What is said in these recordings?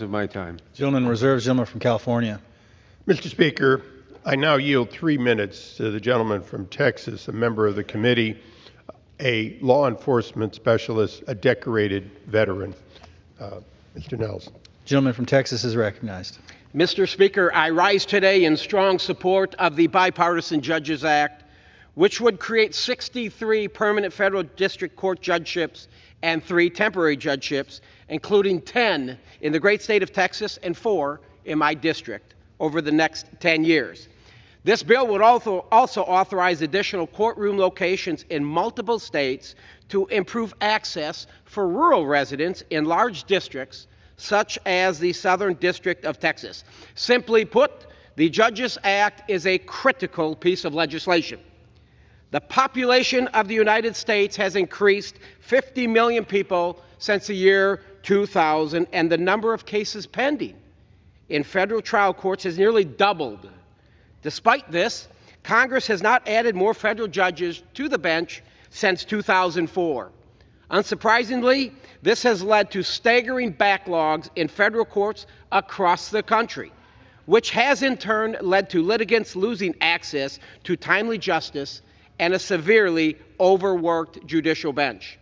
of my time. Gentleman reserves. Gentleman from California. Mr. Speaker, I now yield 3 minutes to the gentleman from Texas, a member of the committee, a law enforcement specialist, a decorated veteran. Mr. Nehls. Gentleman from Texas is recognized. Mr. Speaker, I rise today in strong support of the Bipartisan Judges Act, which would create 63 permanent federal district court judgeships and 3 temporary judgeships, including 10 in the great state of Texas and 4 in my district over the next 10 years. This bill would also authorize additional courtroom locations in multiple states to improve access for rural residents in large districts such as the Southern District of Texas. Simply put, the Judges Act is a critical piece of legislation. The population of the United States has increased 50 million people since the year 2000, and the number of cases pending in federal trial courts has nearly doubled. Despite this, Congress has not added more federal judges to the bench since 2004. Unsurprisingly, this has led to staggering backlogs in federal courts across the country, which has in turn led to litigants losing access to timely justice and a severely overworked judicial bench.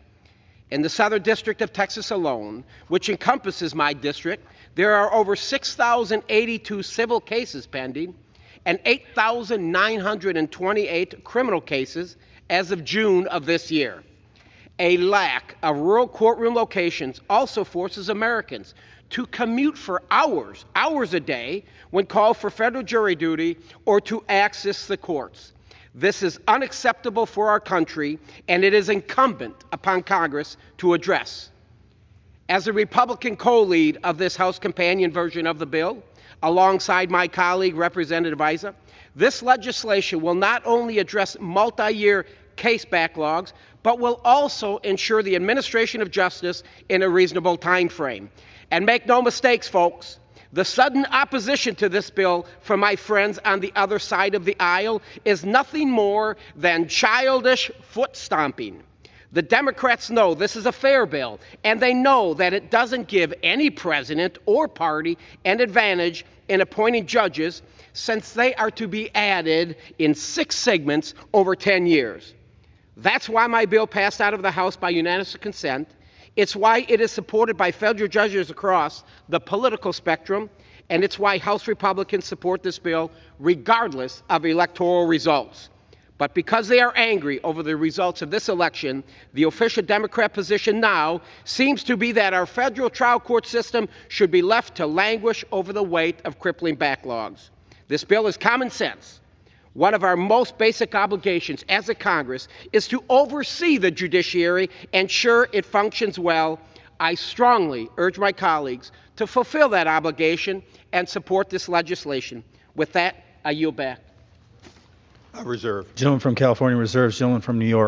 In the Southern District of Texas alone, which encompasses my district, there are over 6,082 civil cases pending and 8,928 criminal cases as of June of this year. A lack of rural courtroom locations also forces Americans to commute for hours a day when called for federal jury duty or to access the courts. This is unacceptable for our country, and it is incumbent upon Congress to address. As a Republican co-lead of this House companion version of the bill, alongside my colleague, Representative Isa, this legislation will not only address multi-year case backlogs, but will also ensure the administration of justice in a reasonable time frame. And make no mistakes, folks, the sudden opposition to this bill from my friends on the other side of the aisle is nothing more than childish foot stomping. The Democrats know this is a fair bill, and they know that it doesn't give any president or party an advantage in appointing judges, since they are to be added in 6 segments over 10 years. That's why my bill passed out of the House by unanimous consent. It's why it is supported by federal judges across the political spectrum, and it's why House Republicans support this bill regardless of electoral results. But because they are angry over the results of this election, the official Democrat position now seems to be that our federal trial court system should be left to languish over the weight of crippling backlogs. This bill is common sense. One of our most basic obligations as a Congress is to oversee the judiciary and ensure it functions well. I strongly urge my colleagues to fulfill that obligation and support this legislation. With that, I yield back. I reserve. Gentleman from California reserves. Gentleman from New York.